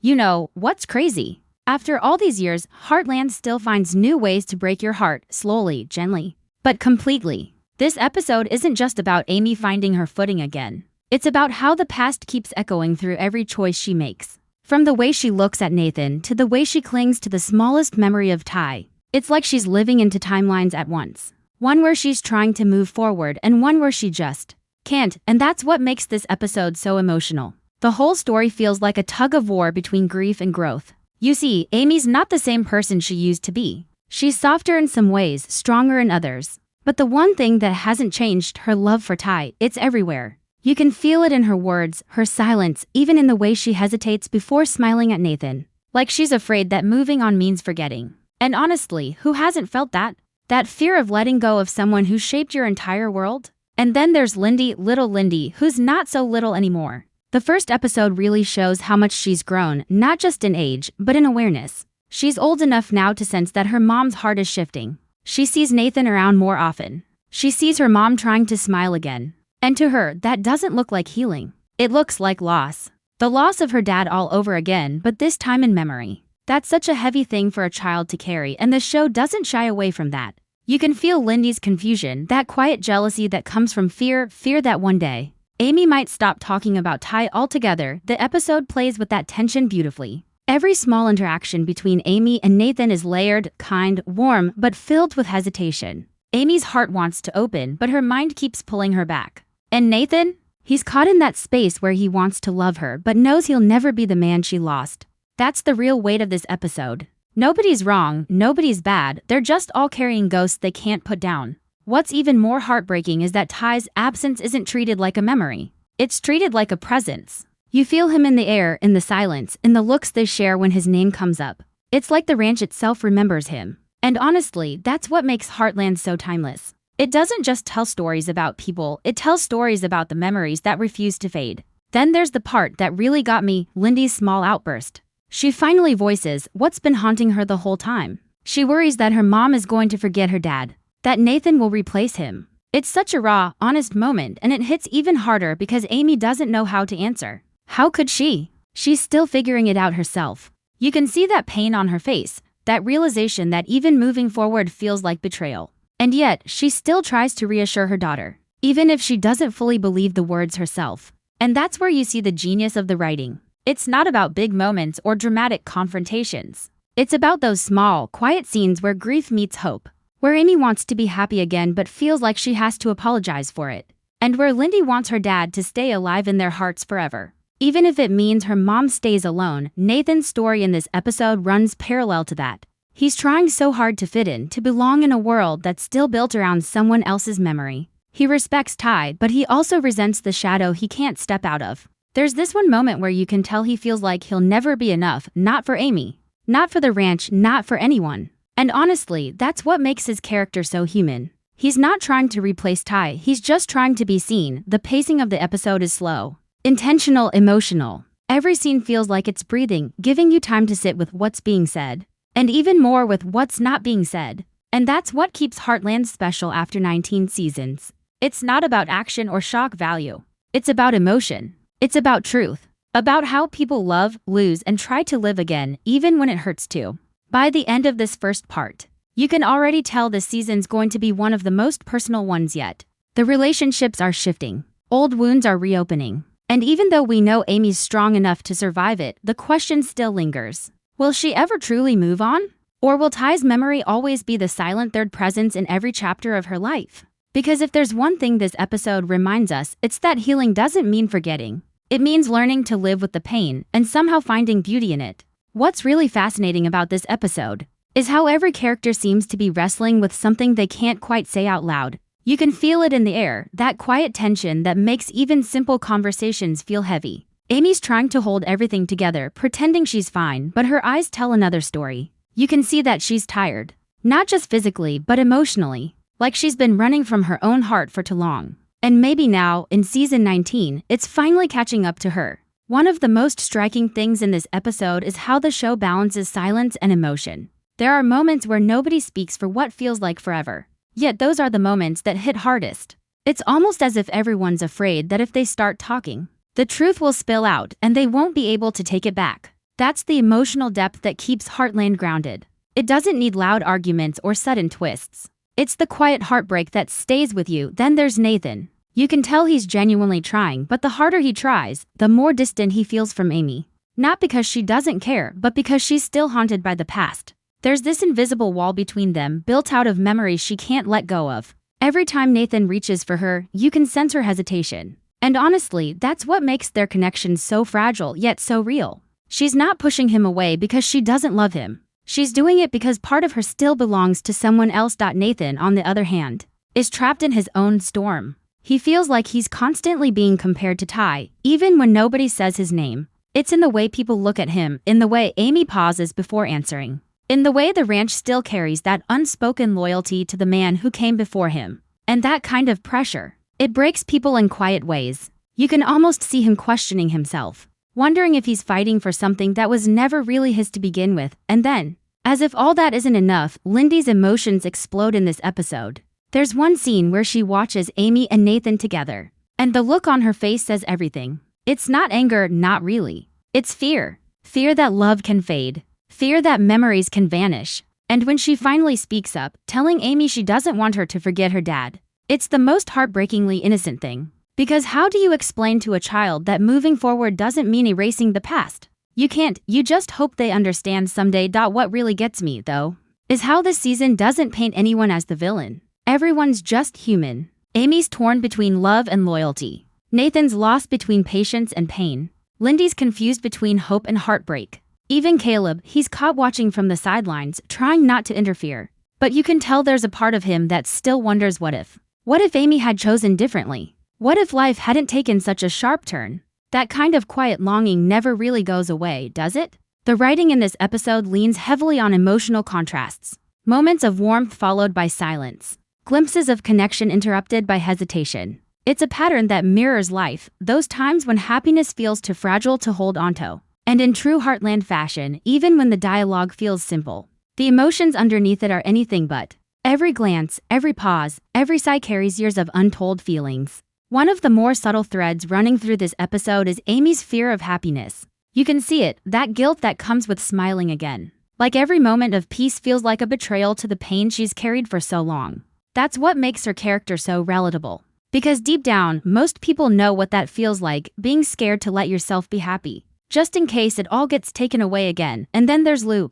You know, what's crazy? After all these years, Heartland still finds new ways to break your heart, slowly, gently, but completely. This episode isn't just about Amy finding her footing again. It's about how the past keeps echoing through every choice she makes. From the way she looks at Nathan to the way she clings to the smallest memory of Ty. It's like she's living into timelines at once. One where she's trying to move forward and one where she just can't, and that's what makes this episode so emotional. The whole story feels like a tug of war between grief and growth. You see, Amy's not the same person she used to be. She's softer in some ways, stronger in others. But the one thing that hasn't changed, her love for Ty, it's everywhere. You can feel it in her words, her silence, even in the way she hesitates before smiling at Nathan. Like she's afraid that moving on means forgetting. And honestly, who hasn't felt that? That fear of letting go of someone who shaped your entire world? And then there's Lyndy, little Lyndy, who's not so little anymore. The first episode really shows how much she's grown, not just in age, but in awareness. She's old enough now to sense that her mom's heart is shifting. She sees Nathan around more often. She sees her mom trying to smile again. And to her, that doesn't look like healing. It looks like loss. The loss of her dad all over again, but this time in memory. That's such a heavy thing for a child to carry, and the show doesn't shy away from that. You can feel Lyndy's confusion, that quiet jealousy that comes from fear that one day Amy might stop talking about Ty altogether. The episode plays with that tension beautifully. Every small interaction between Amy and Nathan is layered, kind, warm, but filled with hesitation. Amy's heart wants to open, but her mind keeps pulling her back. And Nathan? He's caught in that space where he wants to love her, but knows he'll never be the man she lost. That's the real weight of this episode. Nobody's wrong, nobody's bad, they're just all carrying ghosts they can't put down. What's even more heartbreaking is that Ty's absence isn't treated like a memory. It's treated like a presence. You feel him in the air, in the silence, in the looks they share when his name comes up. It's like the ranch itself remembers him. And honestly, that's what makes Heartland so timeless. It doesn't just tell stories about people, it tells stories about the memories that refuse to fade. Then there's the part that really got me, Lyndy's small outburst. She finally voices what's been haunting her the whole time. She worries that her mom is going to forget her dad. That Nathan will replace him. It's such a raw, honest moment, and it hits even harder because Amy doesn't know how to answer. How could she? She's still figuring it out herself. You can see that pain on her face, that realization that even moving forward feels like betrayal. And yet, she still tries to reassure her daughter, even if she doesn't fully believe the words herself. And that's where you see the genius of the writing. It's not about big moments or dramatic confrontations. It's about those small, quiet scenes where grief meets hope. Where Amy wants to be happy again but feels like she has to apologize for it. And where Lyndy wants her dad to stay alive in their hearts forever. Even if it means her mom stays alone, Nathan's story in this episode runs parallel to that. He's trying so hard to fit in, to belong in a world that's still built around someone else's memory. He respects Ty, but he also resents the shadow he can't step out of. There's this one moment where you can tell he feels like he'll never be enough, not for Amy, not for the ranch, not for anyone. And honestly, that's what makes his character so human. He's not trying to replace Ty, he's just trying to be seen. The pacing of the episode is slow, intentional, emotional. Every scene feels like it's breathing, giving you time to sit with what's being said. And even more with what's not being said. And that's what keeps Heartland special after 19 seasons. It's not about action or shock value. It's about emotion. It's about truth. About how people love, lose, and try to live again, even when it hurts to. By the end of this first part, you can already tell this season's going to be one of the most personal ones yet. The relationships are shifting. Old wounds are reopening. And even though we know Amy's strong enough to survive it, the question still lingers. Will she ever truly move on? Or will Ty's memory always be the silent third presence in every chapter of her life? Because if there's one thing this episode reminds us, it's that healing doesn't mean forgetting. It means learning to live with the pain and somehow finding beauty in it. What's really fascinating about this episode is how every character seems to be wrestling with something they can't quite say out loud. You can feel it in the air, that quiet tension that makes even simple conversations feel heavy. Amy's trying to hold everything together, pretending she's fine, but her eyes tell another story. You can see that she's tired. Not just physically, but emotionally. Like she's been running from her own heart for too long. And maybe now, in season 19, it's finally catching up to her. One of the most striking things in this episode is how the show balances silence and emotion. There are moments where nobody speaks for what feels like forever. Yet those are the moments that hit hardest. It's almost as if everyone's afraid that if they start talking, the truth will spill out and they won't be able to take it back. That's the emotional depth that keeps Heartland grounded. It doesn't need loud arguments or sudden twists. It's the quiet heartbreak that stays with you. Then there's Nathan. You can tell he's genuinely trying, but the harder he tries, the more distant he feels from Amy. Not because she doesn't care, but because she's still haunted by the past. There's this invisible wall between them, built out of memories she can't let go of. Every time Nathan reaches for her, you can sense her hesitation. And honestly, that's what makes their connection so fragile yet so real. She's not pushing him away because she doesn't love him. She's doing it because part of her still belongs to someone else. Nathan, on the other hand, is trapped in his own storm. He feels like he's constantly being compared to Ty, even when nobody says his name. It's in the way people look at him, in the way Amy pauses before answering, in the way the ranch still carries that unspoken loyalty to the man who came before him. And that kind of pressure, it breaks people in quiet ways. You can almost see him questioning himself, wondering if he's fighting for something that was never really his to begin with. And then, as if all that isn't enough, Lyndy's emotions explode in this episode. There's one scene where she watches Amy and Nathan together, and the look on her face says everything. It's not anger, not really. It's fear. Fear that love can fade. Fear that memories can vanish. And when she finally speaks up, telling Amy she doesn't want her to forget her dad, it's the most heartbreakingly innocent thing. Because how do you explain to a child that moving forward doesn't mean erasing the past? You can't, you just hope they understand someday. What really gets me, though, is how this season doesn't paint anyone as the villain. Everyone's just human. Amy's torn between love and loyalty. Nathan's lost between patience and pain. Lyndy's confused between hope and heartbreak. Even Caleb, he's caught watching from the sidelines, trying not to interfere. But you can tell there's a part of him that still wonders what if? What if Amy had chosen differently? What if life hadn't taken such a sharp turn? That kind of quiet longing never really goes away, does it? The writing in this episode leans heavily on emotional contrasts. Moments of warmth followed by silence. Glimpses of connection interrupted by hesitation. It's a pattern that mirrors life, those times when happiness feels too fragile to hold onto. And in true Heartland fashion, even when the dialogue feels simple, the emotions underneath it are anything but. Every glance, every pause, every sigh carries years of untold feelings. One of the more subtle threads running through this episode is Amy's fear of happiness. You can see it, that guilt that comes with smiling again. Like every moment of peace feels like a betrayal to the pain she's carried for so long. That's what makes her character so relatable. Because deep down, most people know what that feels like, being scared to let yourself be happy, just in case it all gets taken away again. And then there's Lou.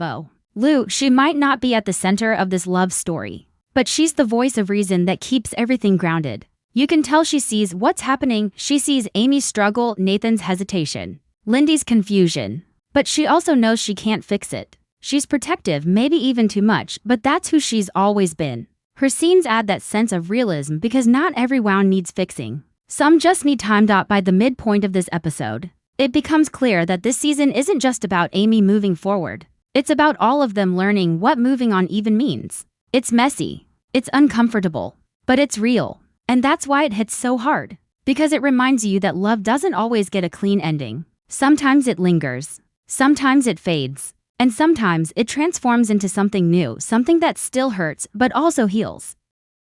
Lou, she might not be at the center of this love story, but she's the voice of reason that keeps everything grounded. You can tell she sees what's happening. She sees Amy's struggle, Nathan's hesitation, Lyndy's confusion. But she also knows she can't fix it. She's protective, maybe even too much, but that's who she's always been. Her scenes add that sense of realism because not every wound needs fixing. Some just need time. By the midpoint of this episode, it becomes clear that this season isn't just about Amy moving forward. It's about all of them learning what moving on even means. It's messy. It's uncomfortable. But it's real. And that's why it hits so hard. Because it reminds you that love doesn't always get a clean ending. Sometimes it lingers. Sometimes it fades. And sometimes it transforms into something new, something that still hurts, but also heals.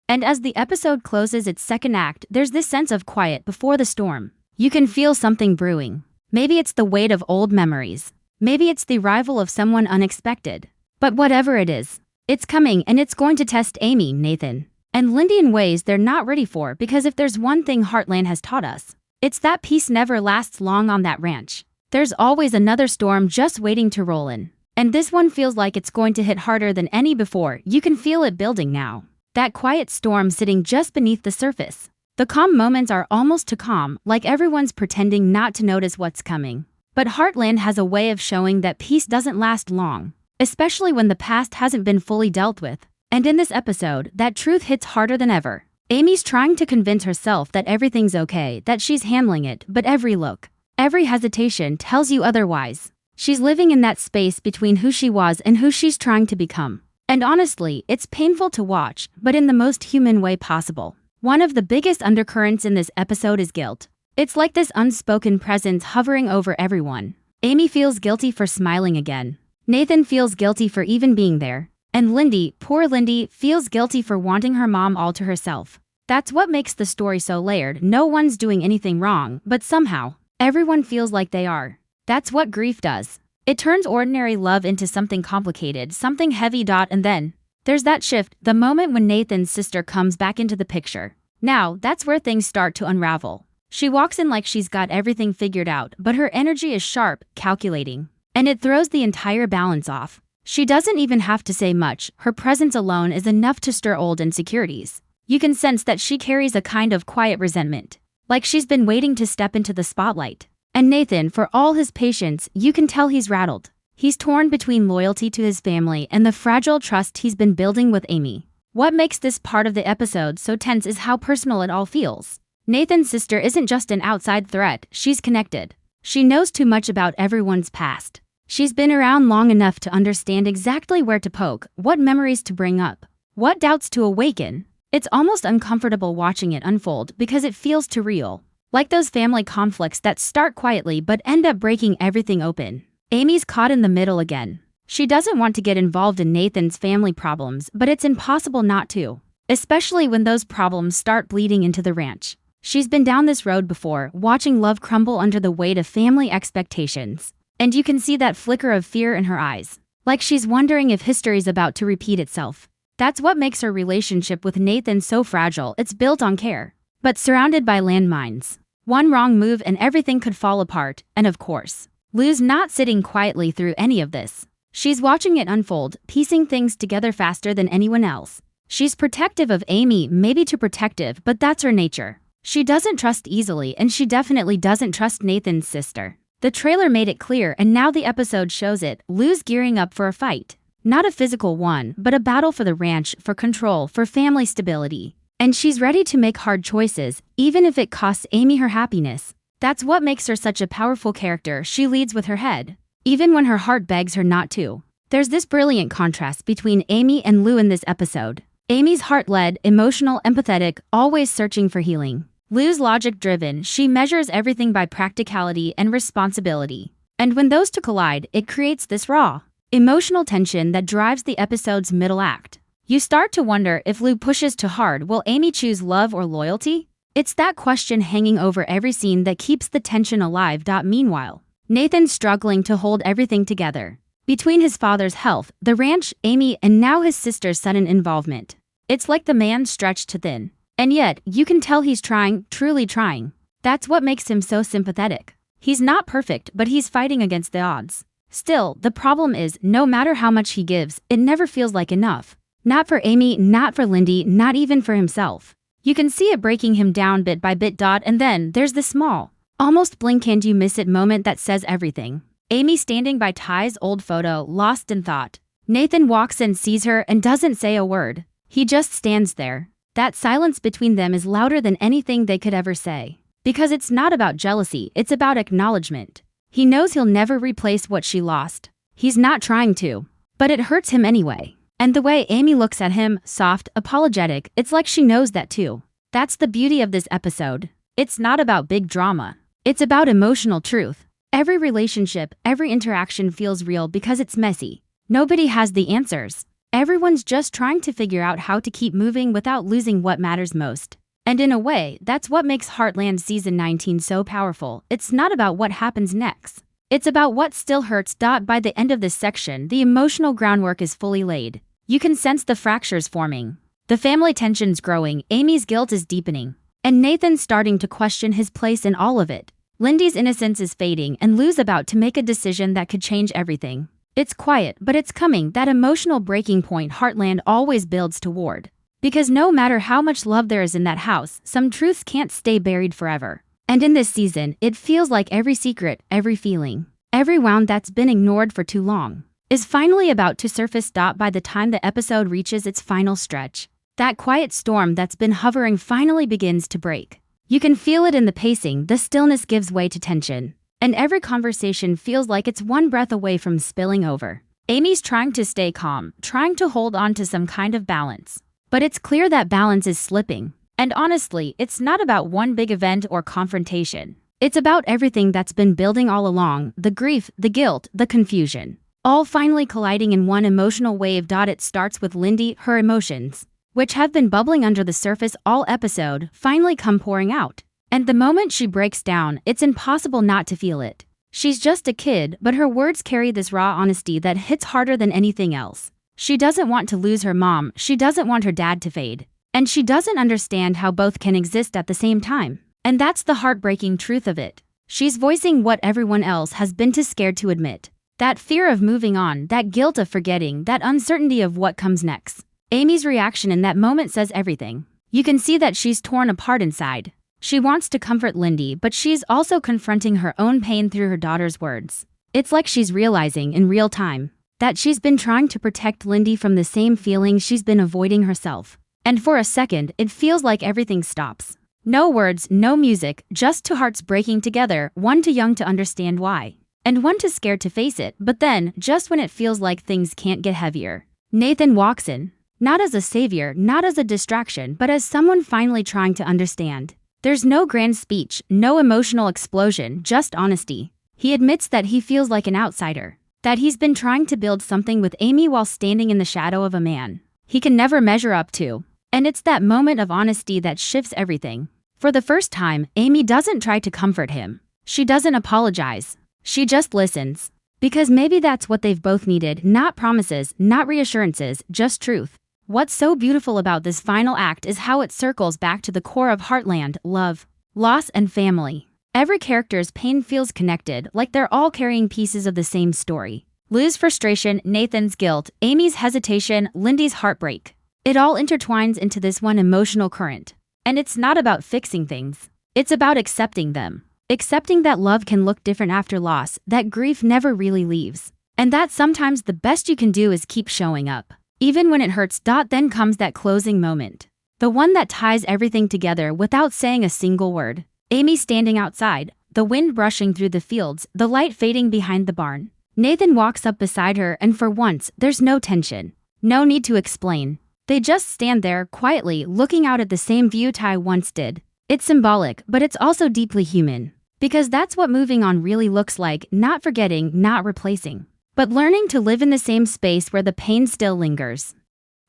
And as the episode closes its second act, there's this sense of quiet before the storm. You can feel something brewing. Maybe it's the weight of old memories. Maybe it's the arrival of someone unexpected. But whatever it is, it's coming, and it's going to test Amy, Nathan, and Lyndy in ways they're not ready for. Because if there's one thing Heartland has taught us, it's that peace never lasts long on that ranch. There's always another storm just waiting to roll in. And this one feels like it's going to hit harder than any before. You can feel it building now. That quiet storm sitting just beneath the surface. The calm moments are almost too calm, like everyone's pretending not to notice what's coming. But Heartland has a way of showing that peace doesn't last long, especially when the past hasn't been fully dealt with. And in this episode, that truth hits harder than ever. Amy's trying to convince herself that everything's okay, that she's handling it, but every look, every hesitation tells you otherwise. She's living in that space between who she was and who she's trying to become. And honestly, it's painful to watch, but in the most human way possible. One of the biggest undercurrents in this episode is guilt. It's like this unspoken presence hovering over everyone. Amy feels guilty for smiling again. Nathan feels guilty for even being there. And Lyndy, poor Lyndy, feels guilty for wanting her mom all to herself. That's what makes the story so layered. No one's doing anything wrong, but somehow, everyone feels like they are. That's what grief does. It turns ordinary love into something complicated, something heavy. And then there's that shift, the moment when Nathan's sister comes back into the picture. Now, that's where things start to unravel. She walks in like she's got everything figured out, but her energy is sharp, calculating, and it throws the entire balance off. She doesn't even have to say much, her presence alone is enough to stir old insecurities. You can sense that she carries a kind of quiet resentment, like she's been waiting to step into the spotlight. And Nathan, for all his patience, you can tell he's rattled. He's torn between loyalty to his family and the fragile trust he's been building with Amy. What makes this part of the episode so tense is how personal it all feels. Nathan's sister isn't just an outside threat, she's connected. She knows too much about everyone's past. She's been around long enough to understand exactly where to poke, what memories to bring up, what doubts to awaken. It's almost uncomfortable watching it unfold because it feels too real. Like those family conflicts that start quietly but end up breaking everything open. Amy's caught in the middle again. She doesn't want to get involved in Nathan's family problems, but it's impossible not to. Especially when those problems start bleeding into the ranch. She's been down this road before, watching love crumble under the weight of family expectations. And you can see that flicker of fear in her eyes. Like she's wondering if history's about to repeat itself. That's what makes her relationship with Nathan so fragile. It's built on care, but surrounded by landmines. One wrong move and everything could fall apart, and of course, Lou's not sitting quietly through any of this. She's watching it unfold, piecing things together faster than anyone else. She's protective of Amy, maybe too protective, but that's her nature. She doesn't trust easily, and she definitely doesn't trust Nathan's sister. The trailer made it clear, and now the episode shows it. Lou's gearing up for a fight. Not a physical one, but a battle for the ranch, for control, for family stability. And she's ready to make hard choices, even if it costs Amy her happiness. That's what makes her such a powerful character. She leads with her head, even when her heart begs her not to. There's this brilliant contrast between Amy and Lou in this episode. Amy's heart-led, emotional, empathetic, always searching for healing. Lou's logic-driven, she measures everything by practicality and responsibility. And when those two collide, it creates this raw, emotional tension that drives the episode's middle act. You start to wonder if Lou pushes too hard, will Amy choose love or loyalty? It's that question hanging over every scene that keeps the tension alive. Meanwhile, Nathan's struggling to hold everything together. Between his father's health, the ranch, Amy, and now his sister's sudden involvement. It's like the man stretched too thin. And yet, you can tell he's trying, truly trying. That's what makes him so sympathetic. He's not perfect, but he's fighting against the odds. Still, the problem is, no matter how much he gives, it never feels like enough. Not for Amy, not for Lyndy, not even for himself. You can see it breaking him down bit by bit. And then, there's the small, almost blink and you miss it moment that says everything. Amy standing by Ty's old photo, lost in thought. Nathan walks in, sees her, and doesn't say a word. He just stands there. That silence between them is louder than anything they could ever say. Because it's not about jealousy, it's about acknowledgement. He knows he'll never replace what she lost. He's not trying to. But it hurts him anyway. And the way Amy looks at him, soft, apologetic, it's like she knows that too. That's the beauty of this episode. It's not about big drama. It's about emotional truth. Every relationship, every interaction feels real because it's messy. Nobody has the answers. Everyone's just trying to figure out how to keep moving without losing what matters most. And in a way, that's what makes Heartland Season 19 so powerful. It's not about what happens next. It's about what still hurts. By the end of this section, the emotional groundwork is fully laid. You can sense the fractures forming. The family tension's growing, Amy's guilt is deepening. And Nathan's starting to question his place in all of it. Lyndy's innocence is fading, and Lou's about to make a decision that could change everything. It's quiet, but it's coming, that emotional breaking point Heartland always builds toward. Because no matter how much love there is in that house, some truths can't stay buried forever. And in this season, it feels like every secret, every feeling, every wound that's been ignored for too long, is finally about to surface. By the time the episode reaches its final stretch, that quiet storm that's been hovering finally begins to break. You can feel it in the pacing, the stillness gives way to tension. And every conversation feels like it's one breath away from spilling over. Amy's trying to stay calm, trying to hold on to some kind of balance. But it's clear that balance is slipping. And honestly, it's not about one big event or confrontation. It's about everything that's been building all along, the grief, the guilt, the confusion. All finally colliding in one emotional wave. It starts with Lyndy, her emotions, which have been bubbling under the surface all episode, finally come pouring out. And the moment she breaks down, it's impossible not to feel it. She's just a kid, but her words carry this raw honesty that hits harder than anything else. She doesn't want to lose her mom, she doesn't want her dad to fade. And she doesn't understand how both can exist at the same time. And that's the heartbreaking truth of it. She's voicing what everyone else has been too scared to admit. That fear of moving on, that guilt of forgetting, that uncertainty of what comes next. Amy's reaction in that moment says everything. You can see that she's torn apart inside. She wants to comfort Lyndy, but she's also confronting her own pain through her daughter's words. It's like she's realizing in real time that she's been trying to protect Lyndy from the same feelings she's been avoiding herself. And for a second, it feels like everything stops. No words, no music, just two hearts breaking together, one too young to understand why, and one too scared to face it. But then, just when it feels like things can't get heavier, Nathan walks in. Not as a savior, not as a distraction, but as someone finally trying to understand. There's no grand speech, no emotional explosion, just honesty. He admits that he feels like an outsider, that he's been trying to build something with Amy while standing in the shadow of a man he can never measure up to. And it's that moment of honesty that shifts everything. For the first time, Amy doesn't try to comfort him. She doesn't apologize. She just listens. Because maybe that's what they've both needed, not promises, not reassurances, just truth. What's so beautiful about this final act is how it circles back to the core of Heartland: love, loss, and family. Every character's pain feels connected, like they're all carrying pieces of the same story. Lou's frustration, Nathan's guilt, Amy's hesitation, Lyndy's heartbreak. It all intertwines into this one emotional current. And it's not about fixing things. It's about accepting them. Accepting that love can look different after loss, that grief never really leaves. And that sometimes the best you can do is keep showing up. Even when it hurts. Then comes that closing moment. The one that ties everything together without saying a single word. Amy standing outside, the wind brushing through the fields, the light fading behind the barn. Nathan walks up beside her, and for once, there's no tension. No need to explain. They just stand there, quietly, looking out at the same view Ty once did. It's symbolic, but it's also deeply human. Because that's what moving on really looks like, not forgetting, not replacing, but learning to live in the same space where the pain still lingers.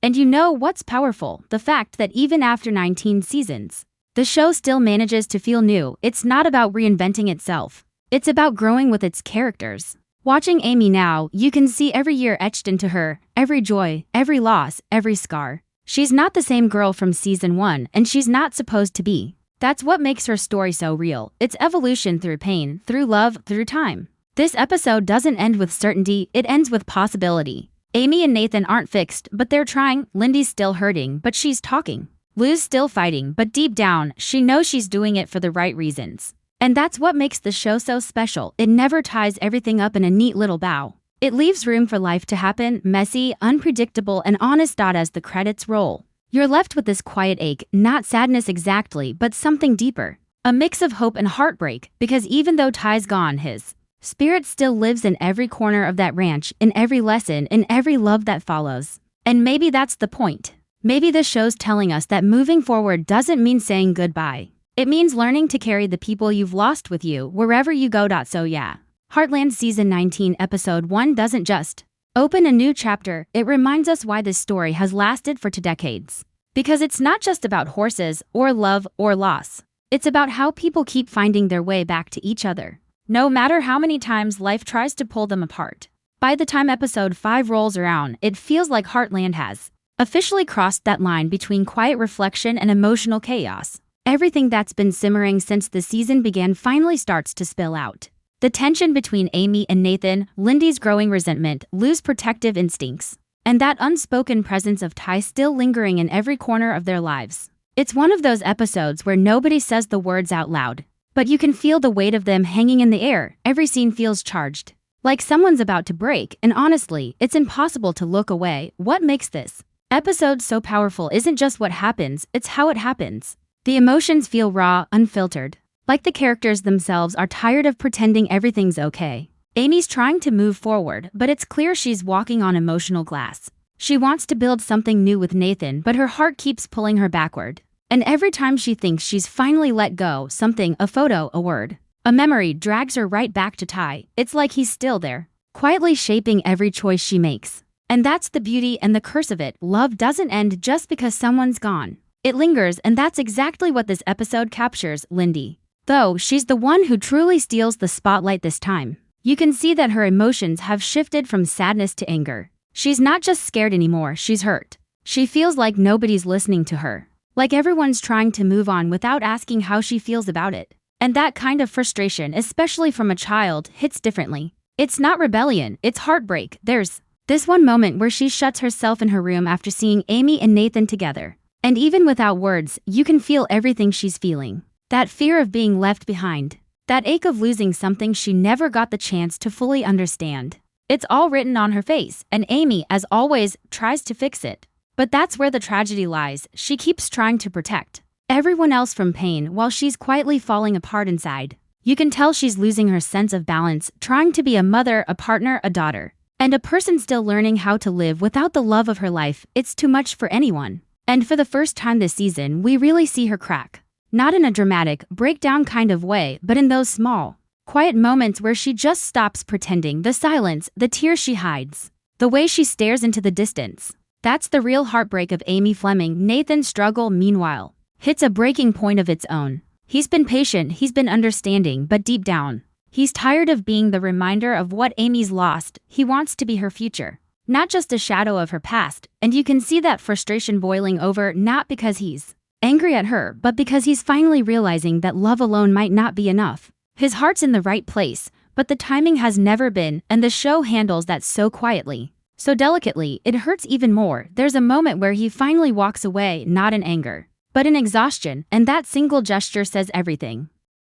And you know what's powerful? The fact that even after 19 seasons, the show still manages to feel new. It's not about reinventing itself. It's about growing with its characters. Watching Amy now, you can see every year etched into her, every joy, every loss, every scar. She's not the same girl from season 1, and she's not supposed to be. That's what makes her story so real. It's evolution through pain, through love, through time. This episode doesn't end with certainty, it ends with possibility. Amy and Nathan aren't fixed, but they're trying. Lyndy's still hurting, but she's talking. Lou's still fighting, but deep down, she knows she's doing it for the right reasons. And that's what makes the show so special. It never ties everything up in a neat little bow. It leaves room for life to happen, messy, unpredictable, and honest. As the credits roll, you're left with this quiet ache, not sadness exactly, but something deeper. A mix of hope and heartbreak, because even though Ty's gone, his spirit still lives in every corner of that ranch, in every lesson, in every love that follows. And maybe that's the point. Maybe the show's telling us that moving forward doesn't mean saying goodbye. It means learning to carry the people you've lost with you wherever you go. So yeah, Heartland Season 19 Episode 1 doesn't just open a new chapter, it reminds us why this story has lasted for 2 decades. Because it's not just about horses, or love, or loss. It's about how people keep finding their way back to each other, no matter how many times life tries to pull them apart. By the time Episode 5 rolls around, it feels like Heartland has officially crossed that line between quiet reflection and emotional chaos. Everything that's been simmering since the season began finally starts to spill out. The tension between Amy and Nathan, Lyndy's growing resentment, Lou's protective instincts, and that unspoken presence of Ty still lingering in every corner of their lives. It's one of those episodes where nobody says the words out loud, but you can feel the weight of them hanging in the air. Every scene feels charged, like someone's about to break, and honestly, it's impossible to look away. What makes this episode so powerful isn't just what happens, it's how it happens. The emotions feel raw, unfiltered. Like the characters themselves are tired of pretending everything's okay. Amy's trying to move forward, but it's clear she's walking on emotional glass. She wants to build something new with Nathan, but her heart keeps pulling her backward. And every time she thinks she's finally let go, something, a photo, a word, a memory drags her right back to Ty. It's like he's still there, quietly shaping every choice she makes. And that's the beauty and the curse of it. Love doesn't end just because someone's gone. It lingers, and that's exactly what this episode captures. Lyndy Though she's the one who truly steals the spotlight this time. You can see that her emotions have shifted from sadness to anger. She's not just scared anymore, she's hurt. She feels like nobody's listening to her. Like everyone's trying to move on without asking how she feels about it. And that kind of frustration, especially from a child, hits differently. It's not rebellion, it's heartbreak. There's this one moment where she shuts herself in her room after seeing Amy and Nathan together. And even without words, you can feel everything she's feeling. That fear of being left behind. That ache of losing something she never got the chance to fully understand. It's all written on her face, and Amy, as always, tries to fix it. But that's where the tragedy lies. She keeps trying to protect everyone else from pain while she's quietly falling apart inside. You can tell she's losing her sense of balance, trying to be a mother, a partner, a daughter, and a person still learning how to live without the love of her life. It's too much for anyone. And for the first time this season, we really see her crack. Not in a dramatic, breakdown kind of way, but in those small, quiet moments where she just stops pretending, the silence, the tears she hides, the way she stares into the distance. That's the real heartbreak of Amy Fleming. Nathan's struggle, meanwhile, hits a breaking point of its own. He's been patient, he's been understanding, but deep down, he's tired of being the reminder of what Amy's lost. He wants to be her future, not just a shadow of her past, and you can see that frustration boiling over, not because he's angry at her, but because he's finally realizing that love alone might not be enough. His heart's in the right place, but the timing has never been, and the show handles that so quietly, so delicately, it hurts even more. There's a moment where he finally walks away, not in anger, but in exhaustion, and that single gesture says everything.